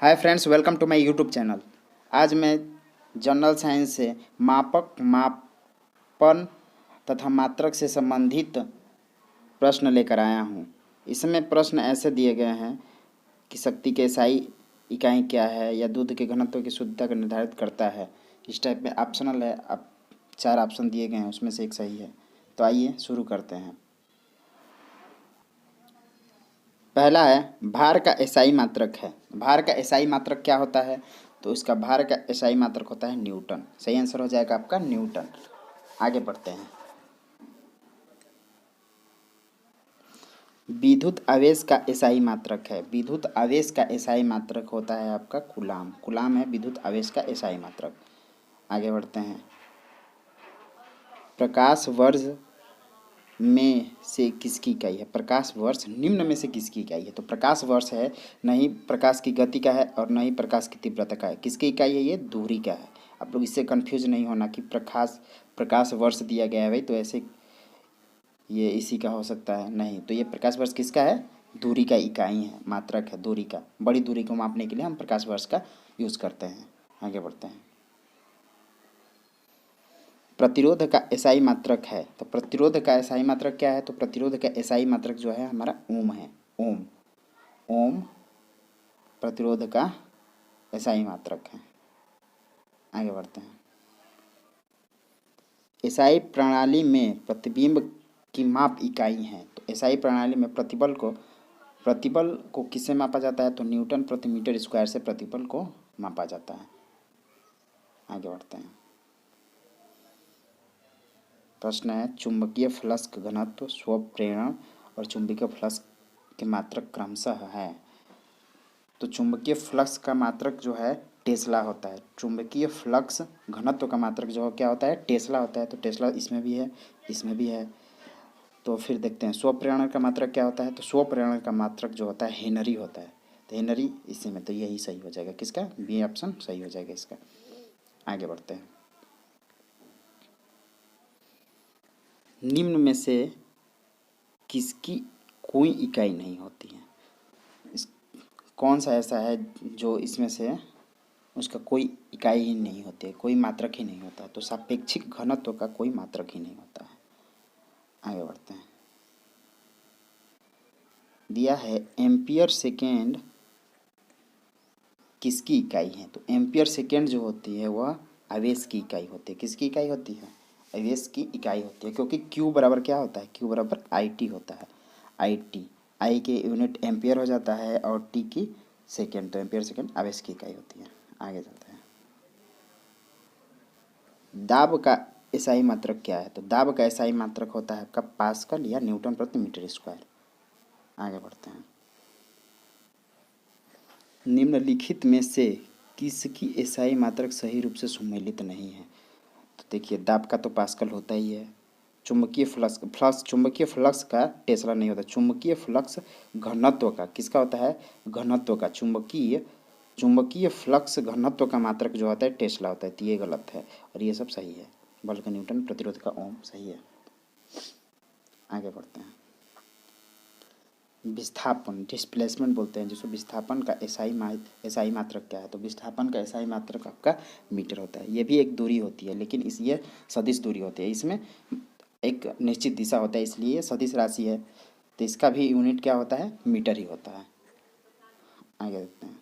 Hi friends, welcome to my YouTube channel. आज मैं general science से मापक, मापन तथा मात्रक से संबंधित प्रश्न लेकर आया हूँ। इसमें प्रश्न ऐसे दिए गए हैं कि शक्ति के एसआई इकाई क्या है या दूध के घनत्व की शुद्धता को निर्धारित करता है। इस टाइप में ऑप्शनल है। अब 4 ऑप्शन दिए गए हैं, उसमें से एक सही है। तो आइए शुरू करते हैं। पहला है भार का एसआई मात्रक है। भार का एसआई मात्रक क्या होता है? तो इसका भार का एसआई मात्रक होता है न्यूटन। सही आंसर हो जाएगा आपका न्यूटन। आगे बढ़ते हैं। विद्युत आवेश का एसआई मात्रक है। विद्युत आवेश का एसआई मात्रक होता है आपका कूलाम। कूलाम है विद्युत आवेश का एसआई मात्रक। आगे बढ़ते हैं। प्रकाश वर्ष में से किसकी इकाई है? प्रकाश वर्ष निम्न में से किसकी इकाई है? तो प्रकाश वर्ष है, नहीं प्रकाश की गति का है और नहीं प्रकाश की तीव्रता का है। किसकी इकाई है? ये दूरी का है। आप लोग इससे कंफ्यूज नहीं होना कि प्रकाश वर्ष दिया गया है भाई तो ऐसे ये इसी का हो सकता है, नहीं। तो ये प्रकाश वर्ष किसका है? दूरी का इकाई है, मात्रक है दूरी का। बड़ी दूरी को मापने के लिए हम प्रकाश वर्ष का यूज़ करते हैं। आगे बढ़ते हैं। प्रतिरोध का एसआई मात्रक है। तो प्रतिरोध का एसआई मात्रक क्या है? तो प्रतिरोध का एसआई मात्रक जो है हमारा ओम है। ओम। ओम प्रतिरोध का एसआई मात्रक है। आगे बढ़ते हैं। एसआई प्रणाली में प्रतिबिंब की माप इकाई है। तो एसआई प्रणाली में प्रतिबल को किससे मापा जाता है? तो न्यूटन प्रति मीटर स्क्वायर से प्रतिबल को मापा जाता है। आगे बढ़ते हैं। प्रश्न है चुंबकीय फ्लक्स का घनत्व, स्वप्रेरण और चुंबकीय फ्लक्स के मात्रक क्रमशः है। तो चुंबकीय फ्लक्स का मात्रक जो है टेस्ला होता है। चुंबकीय फ्लक्स घनत्व का मात्रक जो क्या होता है? टेस्ला होता है। तो टेस्ला इसमें भी है, इसमें भी है। तो फिर देखते हैं स्वप्रेरण का मात्रक क्या होता है? तो स्वप्रेरण का मात्रक जो होता है हेनरी होता है। तो हेनरी इसी में, तो यही सही हो जाएगा। किसका? बी ऑप्शन सही हो जाएगा इसका। आगे बढ़ते हैं। निम्न में से किसकी कोई इकाई नहीं होती है? इस कौन सा ऐसा है जो इसमें से उसका कोई इकाई ही नहीं होती है, कोई मात्रक ही नहीं होता? तो सापेक्षिक घनत्व का कोई मात्रक ही नहीं होता है। आगे बढ़ते हैं। दिया है एम्पियर सेकेंड किसकी इकाई है? तो एम्पियर सेकेंड जो होती है वह आवेश की इकाई होती है। किसकी इकाई होती है? आवेश की इकाई होती है, क्योंकि क्यू बराबर क्या होता है? क्यू बराबर आई टी होता है। आई टी, आई के यूनिट एम्पियर हो जाता है और टी की सेकेंड। तो एम्पियर सेकेंड आवेश की इकाई होती है। आगे चलते हैं। दाब का एसआई मात्रक क्या है? तो दाब का एसआई मात्रक होता है आपका पास्कल या न्यूटन प्रति मीटर स्क्वायर। आगे बढ़ते हैं। निम्नलिखित में से किसकी एसआई मात्रक सही रूप से सुमेलित नहीं है? तो देखिए दाब का तो पास्कल होता ही है। चुंबकीय फ्लक्स का टेस्ला नहीं होता। चुंबकीय फ्लक्स घनत्व का किसका होता है? घनत्व का। चुंबकीय फ्लक्स घनत्व का मात्रक जो होता है टेस्ला होता है। तो ये गलत है और ये सब सही है। बल्कि न्यूटन प्रतिरोध का ओम सही है। आगे बढ़ते हैं। विस्थापन डिस्प्लेसमेंट बोलते हैं जिसको। विस्थापन का एसआई मात्रक क्या है? तो विस्थापन का एसआई मात्रक आपका मीटर होता है। ये भी एक दूरी होती है, लेकिन ये सदिश दूरी होती है। इसमें एक निश्चित दिशा होता है, इसलिए सदिश राशि है। तो इसका भी यूनिट क्या होता है? मीटर ही होता है। आगे देखते हैं।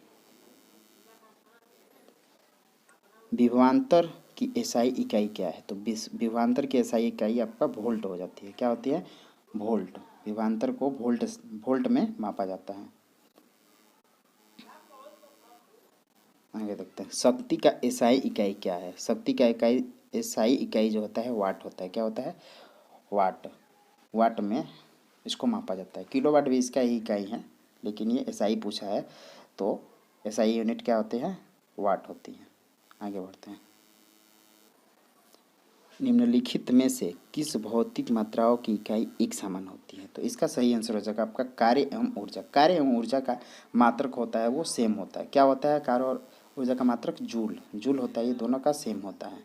विभवांतर की एसआई इकाई क्या है? तो विभवांतर की एसआई इकाई आपका वोल्ट हो जाती है। क्या होती है? वोल्ट। विभवांतर को वोल्ट में मापा जाता है। आगे देखते हैं। शक्ति का एसआई इकाई क्या है? शक्ति का इकाई एसआई इकाई जो होता है वाट होता है। क्या होता है? वाट। वाट में इसको मापा जाता है। किलोवाट भी इसका ही इकाई है, लेकिन ये एसआई पूछा है तो एसआई यूनिट क्या होते हैं? वाट होती है। आगे बढ़ते हैं। निम्नलिखित में से किस भौतिक मात्राओं की इकाई एक समान होती है? तो इसका सही आंसर हो जाएगा आपका कार्य एवं ऊर्जा। कार्य एवं ऊर्जा का मात्रक होता है वो सेम होता है। क्या होता है? कार्य और ऊर्जा का मात्रक जूल। जूल होता है। ये दोनों का सेम होता है।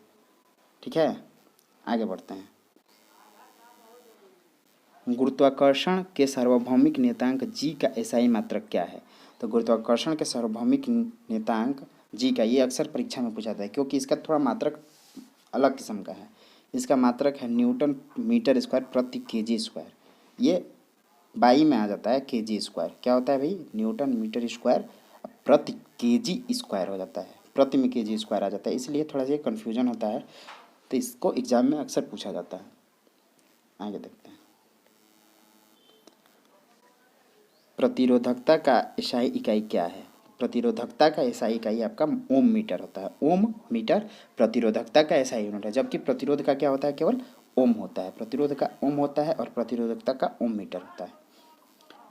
ठीक है। आगे बढ़ते हैं। गुरुत्वाकर्षण के सार्वभौमिक नियतांक जी का एसआई मात्रक क्या है? तो गुरुत्वाकर्षण के सार्वभौमिक नियतांक जी का, ये अक्सर परीक्षा में पूछा जाता है क्योंकि इसका थोड़ा मात्रक अलग किस्म का है। इसका मात्रक है न्यूटन मीटर स्क्वायर प्रति केजी स्क्वायर। ये बाई में आ जाता है केजी स्क्वायर। क्या होता है भाई? न्यूटन मीटर स्क्वायर प्रति केजी स्क्वायर हो जाता है, प्रति में केजी स्क्वायर आ जाता है, इसलिए थोड़ा सा कन्फ्यूजन होता है। तो इसको एग्जाम में अक्सर पूछा जाता है। आगे देखते हैं। प्रतिरोधकता का एसआई इकाई क्या है? प्रतिरोधकता का एसआई इकाई आपका ओम मीटर होता है। ओम मीटर प्रतिरोधकता का एसआई यूनिट है, जबकि प्रतिरोध का क्या होता है? केवल ओम होता है। प्रतिरोध का ओम होता है और प्रतिरोधकता का ओम मीटर होता है।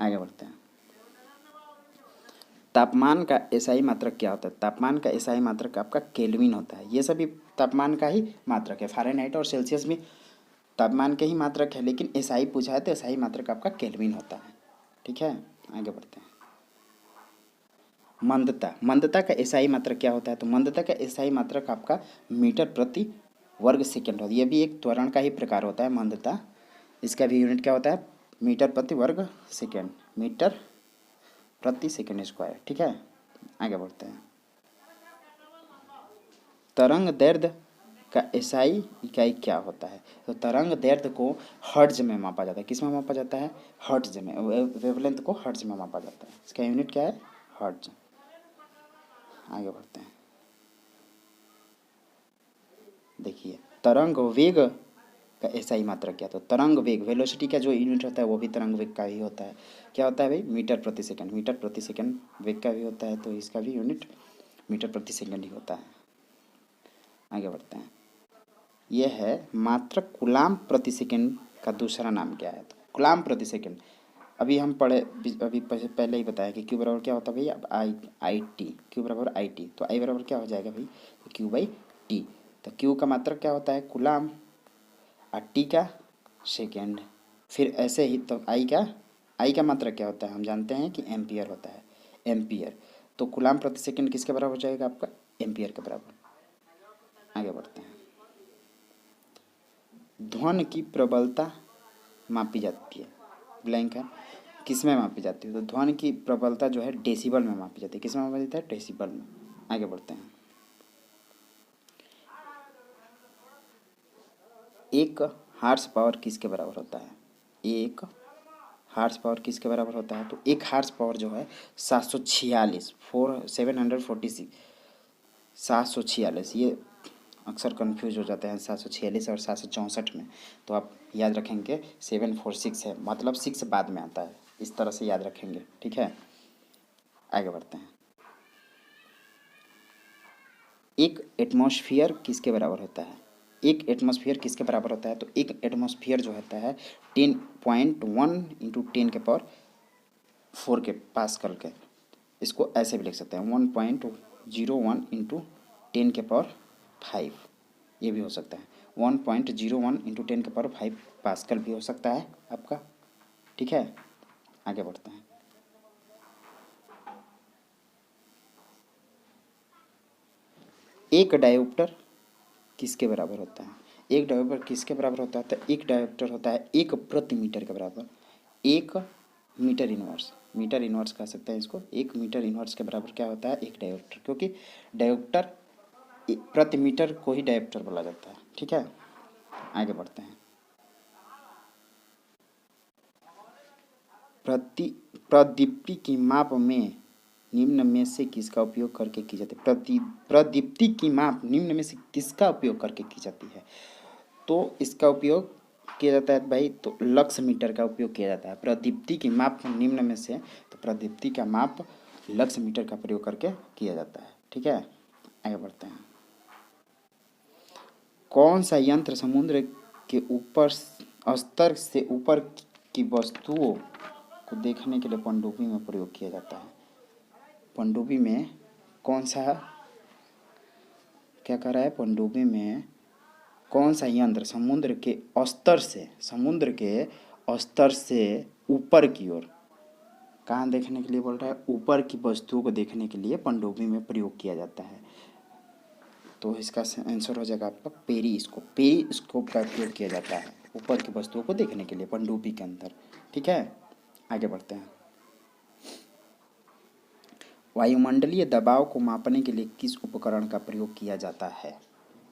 आगे बढ़ते हैं। तापमान का एसआई मात्रक क्या होता है? तापमान का एसआई मात्रक आपका केल्विन होता है। ये सभी तापमान का ही मात्रक है। फ़ारेनहाइट और सेल्सियस भी तापमान के ही मात्रक है, लेकिन एसआई पूछा है तो एसआई मात्रक आपका केल्विन होता है। ठीक है, आगे बढ़ते हैं। मंदता, मंदता का एसआई मात्रक क्या होता है? तो मंदता का एसआई मात्रक आपका मीटर प्रति वर्ग सेकेंड होता है। यह भी एक त्वरण का ही प्रकार होता है मंदता। इसका भी यूनिट क्या होता है? मीटर प्रति वर्ग सेकेंड, मीटर प्रति सेकेंड स्क्वायर। ठीक है, आगे बढ़ते हैं। तरंग दैर्ध्य का एसआई इकाई क्या होता है? तो तरंग दैर्ध्य को हर्ट्ज में मापा जाता है। किस में मापा जाता है? हर्ट्ज में। वेवलेंथ को हर्ट्ज में मापा जाता है। इसका यूनिट क्या है? हर्ट्ज। आगे बढ़ते हैं। देखिए, तरंग वेग का एसआई मात्रक क्या? तो तरंग वेग, वेलोसिटी का जो यूनिट होता है वो भी तरंग वेग का ही होता है। क्या होता है भाई? मीटर प्रति सेकंड। मीटर प्रति सेकंड वेग का भी होता है, तो इसका भी यूनिट मीटर प्रति सेकंड ही होता है। आगे बढ़ते हैं। यह है मात्रक कूलाम प्रति सेकंड का दूसरा नाम क्या है? तो कूलाम प्रति सेकंड अभी हम पढ़े, अभी पहले ही बताया कि क्यू बराबर क्या होता है भाई? अब आई टी, क्यू बराबर आई टी, तो आई बराबर क्या हो जाएगा भाई? तो क्यू बाई टी। तो क्यू का मात्रक क्या होता है? कूलाम, और टी का सेकेंड। फिर ऐसे ही तो आई का मात्रक क्या होता है? हम जानते हैं कि एम्पियर होता है, एम्पियर। तो कूलाम प्रति सेकंड किसके बराबर हो जाएगा आपका? एम्पियर के बराबर। आगे बढ़ते हैं। ध्वनि की प्रबलता मापी जाती है, ब्लैंक है, किस में मापी जाती है? तो ध्वनि की प्रबलता जो है डेसिबल में मापी जाती है। किस में मापा जाता है? डेसिबल में। आगे बढ़ते हैं। एक हार्स पावर किसके बराबर होता है? एक हार्स पावर किसके बराबर होता है? तो एक हार्स पावर जो है 746, 746, ये अक्सर कंफ्यूज हो जाते हैं 746 और 764 में। तो आप याद रखेंगे 746 है, मतलब 6 बाद में आता है, इस तरह से याद रखेंगे। ठीक है, आगे बढ़ते हैं। एक एटमॉस्फेयर किसके बराबर होता है? एक एटमॉस्फेयर किसके बराबर होता है? तो एक एटमॉस्फेयर जो होता है 10.1 इंटू 10⁴ के पास्कल के। इसको ऐसे भी लिख सकते हैं 1.01 इंटू 10⁵, ये भी हो सकता है 1.01 इंटू 10⁵ पास्कल भी हो सकता है आपका। ठीक है, आगे बढ़ते हैं। एक डायोप्टर किसके बराबर होता है? एक डायोप्टर किसके बराबर होता है? तो एक डायोप्टर होता है 1 प्रति मीटर के बराबर। 1 मीटर इनवर्स, मीटर इनवर्स कह सकते हैं इसको। 1 मीटर इनवर्स के बराबर क्या होता है? एक डायोप्टर, क्योंकि डायोप्टर प्रति मीटर को ही डायोप्टर बोला जाता है। ठीक है, आगे बढ़ते हैं। प्रदीप्ति की माप में निम्न में से किसका उपयोग करके की जाती है? प्रदीप्ति की माप निम्न में से किसका उपयोग करके की जाती है? तो इसका उपयोग किया जाता है भाई, तो लक्स मीटर का उपयोग किया जाता है। प्रदीप्ति की माप निम्न में से, तो प्रदीप्ति का माप लक्स मीटर का प्रयोग करके किया जाता है। ठीक है, आगे बढ़ते हैं। कौन सा यंत्र समुद्र के ऊपर स्तर से ऊपर की वस्तुओं को देखने के लिए पनडुब्बी में प्रयोग किया जाता है? पनडुब्बी में कौन सा, क्या कर रहा है? पनडुब्बी में कौन सा यंत्र समुद्र के स्तर से ऊपर की ओर, कहाँ देखने के लिए बोल रहा है? ऊपर की वस्तुओं को देखने के लिए पनडुब्बी में प्रयोग किया जाता है। तो इसका आंसर हो जाएगा आपका पेरिस्कोप। पेरिस्कोप का उपयोग किया जाता है ऊपर की वस्तुओं को देखने के लिए पनडुब्बी के अंदर। ठीक है, आगे बढ़ते हैं। वायुमंडलीय दबाव को मापने के लिए किस उपकरण का प्रयोग किया जाता है?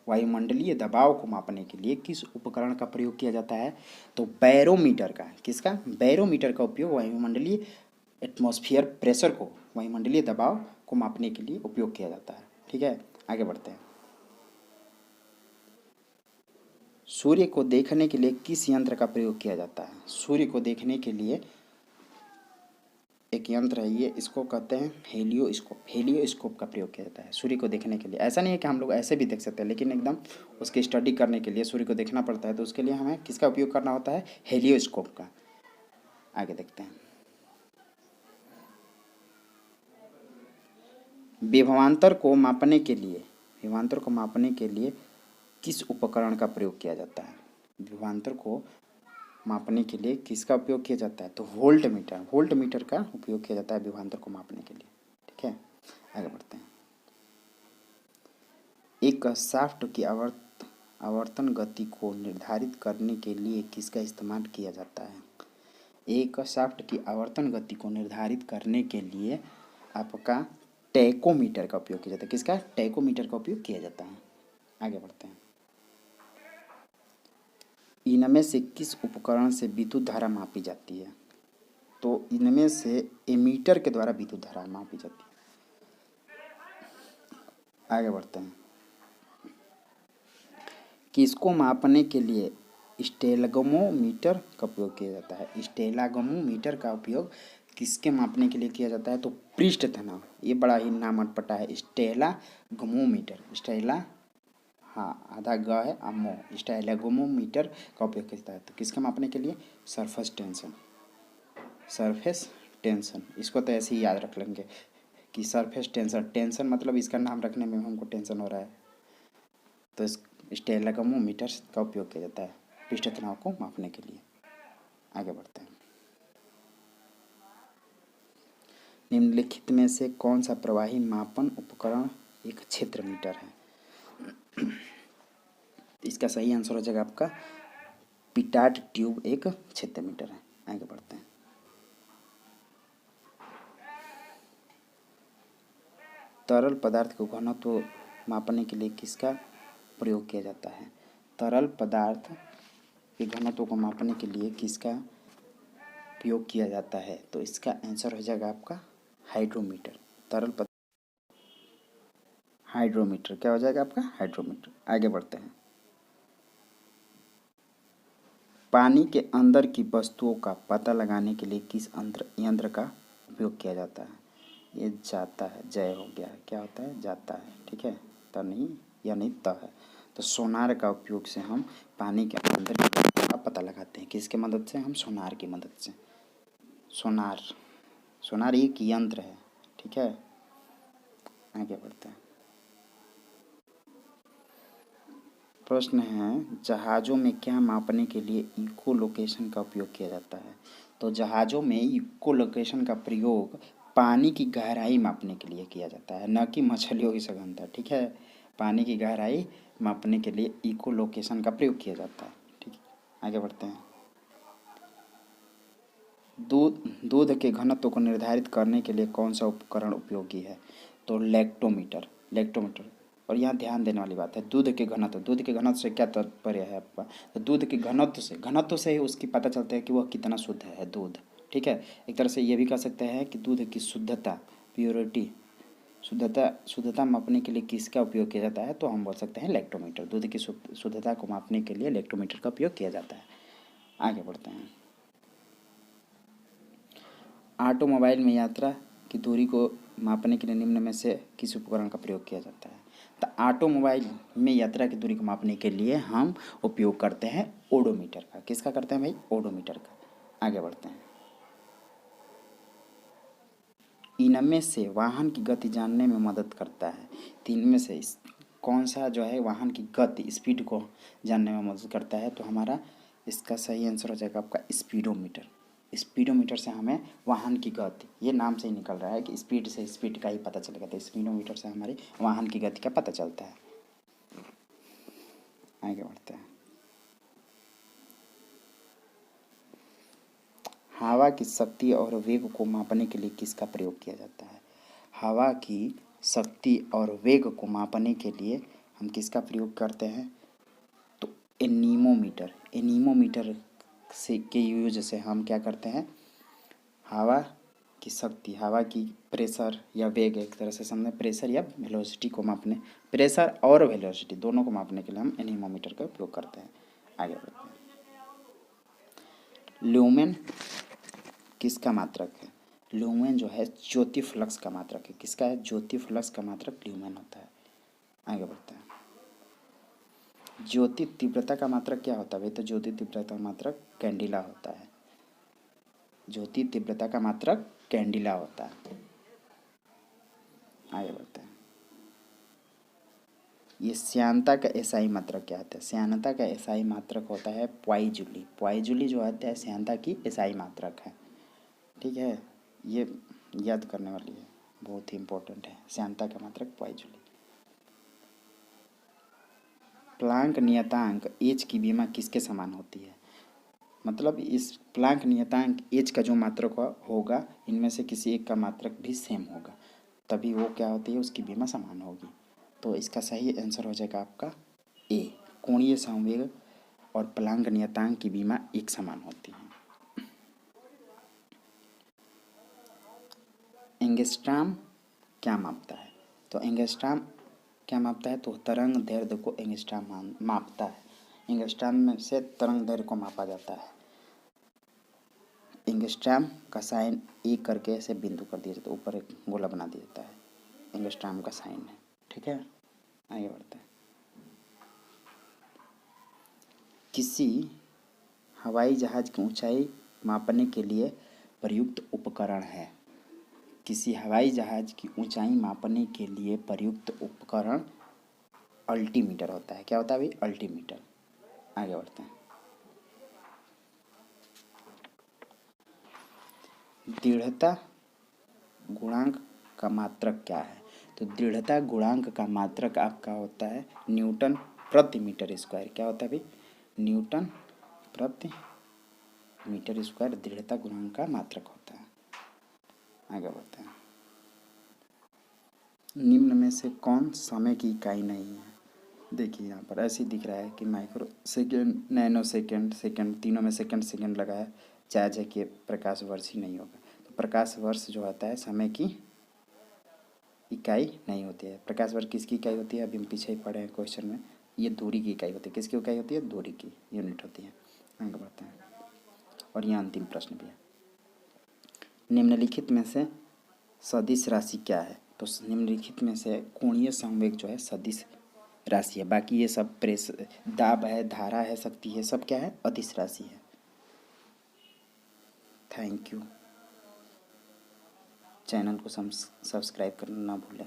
वायुमंडलीय दबाव को मापने के लिए किस उपकरण का प्रयोग किया जाता है? तो बैरोमीटर का। किसका? बैरोमीटर का उपयोग वायुमंडलीय एटमॉस्फेयर प्रेशर को, वायुमंडलीय दबाव को मापने के लिए उपयोग किया जाता है। ठीक है, आगे बढ़ते हैं। सूर्य को देखने के लिए किस यंत्र का प्रयोग किया जाता है? सूर्य को देखने के लिए एक यंत्र है, ये इसको कहते हैं हेलियोस्कोप। हेलियोस्कोप का प्रयोग किया जाता है सूर्य को देखने के लिए। ऐसा नहीं है कि हम लोग ऐसे भी देख सकते हैं, लेकिन एकदम उसकी स्टडी करने के लिए सूर्य को देखना पड़ता है, तो उसके लिए हमें किसका उपयोग करना होता है? हेलियोस्कोप का। आगे देखते हैं। विभवांतर को मापने के लिए, विभवांतर को मापने के लिए किस उपकरण का प्रयोग किया जाता है? विभवांतर को मापने के लिए किसका उपयोग किया जाता है? तो वोल्ट मीटर। वोल्ट मीटर का उपयोग किया जाता है विभवांतर को मापने के लिए। ठीक है, आगे बढ़ते हैं। एक शाफ्ट की आवर्तन गति को निर्धारित करने के लिए किसका इस्तेमाल किया जाता है? एक शाफ्ट की आवर्तन गति को निर्धारित करने के लिए आपका टैकोमीटर का उपयोग किया जाता है। किसका? टैकोमीटर का उपयोग किया जाता है। आगे बढ़ते हैं। इनमें से किस उपकरण से विद्युत धारा मापी जाती है? तो इनमें से एमीटर के द्वारा विद्युत धारा मापी जाती है। आगे बढ़ते हैं। किसको मापने के लिए स्टेलगमोमीटर का उपयोग किया जाता है? स्टेलागमोमीटर का उपयोग किसके मापने के लिए किया जाता है? तो पृष्ठ तनाव। ये बड़ा ही नाम अटपटा है, स्टेलागमोमीटर। स्टेला, हाँ, आधा ग है, अमो। स्टेलागमोमीटर का उपयोग किया जाता है तो किसके मापने के लिए? Surface tension. सरफेस टेंशन, इसको तो ऐसे ही याद रख लेंगे कि सरफेस टेंशन। टेंशन मतलब इसका नाम रखने में हमको टेंशन हो रहा है, तो स्टेलागमोमीटर का उपयोग किया जाता है पृष्ठ तनाव को मापने के लिए। आगे बढ़ते हैं। निम्नलिखित में से कौन सा प्रवाही मापन उपकरण एक क्षेत्र मीटर है? इसका सही आंसर हो जाएगा आपका पिटाट ट्यूब एक क्षेत्र मीटर है। आगे बढ़ते हैं। तरल पदार्थ को घनत्व मापने के लिए किसका प्रयोग किया जाता है? तरल पदार्थ के घनत्व को मापने के लिए किसका उपयोग किया जाता है? तो इसका आंसर हो जाएगा आपका हाइड्रोमीटर। तरल पदार्थ, हाइड्रोमीटर। क्या हो जाएगा आपका? हाइड्रोमीटर। आगे बढ़ते हैं। पानी के अंदर की वस्तुओं का पता लगाने के लिए किस यंत्र का उपयोग किया जाता है? ये जाता है, जय हो गया। क्या होता है? जाता है। ठीक है, त नहीं, या नहीं त है। तो सोनार का उपयोग से हम पानी के अंदर की वस्तुओं का पता लगाते हैं। किसके मदद से? हम सोनार की मदद से। सोनार, सोनार एक यंत्र है। ठीक है, आगे बढ़ते हैं। प्रश्न है, जहाज़ों में क्या मापने के लिए इको लोकेशन का उपयोग किया जाता है? तो जहाज़ों में इको लोकेशन का प्रयोग पानी की गहराई मापने के लिए किया जाता है, न कि मछलियों की सघनता। ठीक है, पानी की गहराई मापने के लिए इको लोकेशन का प्रयोग किया जाता है। ठीक है, आगे बढ़ते हैं। दूध के घनत्व को निर्धारित करने के लिए कौन सा उपकरण उपयोगी है? तो लैक्टोमीटर। लैक्टोमीटर। और यहाँ ध्यान देने वाली बात है, दूध के घनत्व। दूध के घनत्व से क्या तात्पर्य है आपका? तो दूध के घनत्व से ही उसकी पता चलता है कि वह कितना शुद्ध है दूध। ठीक है, एक तरह से ये भी कह सकते हैं कि दूध की शुद्धता, प्योरिटी, शुद्धता मापने के लिए किसका उपयोग किया जाता है? तो हम बोल सकते हैं लैक्टोमीटर। दूध की शुद्धता को मापने के लिए लैक्टोमीटर का उपयोग किया जाता है। आगे बढ़ते हैं। ऑटोमोबाइल में यात्रा की दूरी को मापने के लिए निम्न में से किस उपकरण का प्रयोग किया जाता है? तो ऑटोमोबाइल में यात्रा की दूरी को मापने के लिए हम उपयोग करते हैं ओडोमीटर का। किसका करते हैं भाई? ओडोमीटर का। आगे बढ़ते हैं। इनमें से वाहन की गति जानने में मदद करता है, तो इनमें से कौन सा जो है वाहन की गति, स्पीड को जानने में मदद करता है? तो हमारा इसका सही आंसर हो जाएगा आपका स्पीडोमीटर। स्पीडोमीटर से हमें वाहन की गति, ये नाम से ही निकल रहा है कि स्पीड से स्पीड का ही पता चलेगा, तो स्पीडोमीटर से हमारी वाहन की गति का पता चलता है। आगे बढ़ते हैं। हवा की शक्ति और वेग को मापने के लिए किसका प्रयोग किया जाता है? हवा की शक्ति और वेग को मापने के लिए हम किसका प्रयोग करते हैं? तो एनीमोमीटर से के यूज से हम क्या करते हैं? हवा की शक्ति, हवा की प्रेशर या वेग, एक तरह से समझे प्रेशर या वेलोसिटी को मापने, प्रेशर और वेलोसिटी दोनों को मापने के लिए हम एनीमोमीटर का उपयोग करते हैं। आगे बढ़ते हैं। ल्यूमेन किसका मात्रक है? ल्यूमेन जो है ज्योति फ्लक्स का मात्रक है। किसका है? ज्योति फ्लक्स का मात्रक ल्यूमेन होता है। आगे बढ़ते हैं। ज्योति तीव्रता का मात्रक क्या होता है भाई? तो ज्योति तीव्रता का मात्रक कैंडिला होता है। ज्योति तीव्रता का मात्रक कैंडिला होता है। आगे बढ़ते हैं। ये श्यानता का एसआई मात्रक क्या होता है? श्यानता का एसआई मात्रक होता है पॉइजूली। पॉइजूली जो होता है श्यानता की एसआई मात्रक है। ठीक है, ये याद करने वाली है, बहुत ही इंपॉर्टेंट है। श्यानता का मात्रक पॉइजूली। प्लांक नियतांक एच की बीमा किसके समान होती है? मतलब इस प्लांक नियतांक एच का जो मात्रक होगा, इनमें से किसी एक का मात्रक भी सेम होगा, तभी वो क्या होती है? उसकी बीमा समान होगी। तो इसका सही आंसर हो जाएगा आपका ए। कोणीय संवेग और प्लांक नियतांक की बीमा एक समान होती है। एंगस्ट्रॉम क्या मापता है? तो एंगस्ट्रॉम क्या मापता है? तो तरंग दैर्ध्य को एंगस्ट्रॉम मापता है। एंगस्ट्रॉम में से तरंग दैर्ध्य को मापा जाता है। एंगस्ट्रॉम का साइन ए करके ऐसे बिंदु कर दिया जाता है, ऊपर एक गोला बना दिया जाता है, एंगस्ट्रॉम का साइन है। ठीक है, आगे बढ़ते हैं। किसी हवाई जहाज की ऊंचाई मापने के लिए प्रयुक्त उपकरण है। किसी हवाई जहाज की ऊंचाई मापने के लिए प्रयुक्त उपकरण अल्टीमीटर होता है। क्या होता है भाई? अल्टीमीटर। आगे बढ़ते हैं। दृढ़ता गुणांक का मात्रक क्या है? तो दृढ़ता गुणांक का मात्रक आपका होता है न्यूटन प्रति मीटर स्क्वायर। क्या होता है भाई? न्यूटन प्रति मीटर स्क्वायर दृढ़ता गुणांक का मात्रक होता है। आगे बढ़ते हैं। निम्न में से कौन समय की इकाई नहीं है? देखिए यहाँ पर ऐसे दिख रहा है कि micro second, nano second, second, तीनों में सेकेंड सेकेंड लगा है। चार्ज है कि प्रकाश वर्ष ही नहीं होगा। तो प्रकाश वर्ष जो होता है समय की इकाई नहीं होती है। प्रकाश वर्ष किसकी इकाई होती है? अभी हम पीछे ही पढ़े हैं क्वेश्चन में। ये दूरी की इकाई होती है। किसकी इकाई होती है? दूरी की यूनिट होती है। आगे बढ़ते हैं। और यहाँ अंतिम प्रश्न भी है। निम्नलिखित में से सदिश राशि क्या है? तो निम्नलिखित में से कोणीय संवेग जो है सदिश राशि है। बाकी ये सब प्रेस, दाब है, धारा है, शक्ति है, सब क्या है? अदिश राशि है। Thank you. चैनल को सब्सक्राइब करना ना भूलें।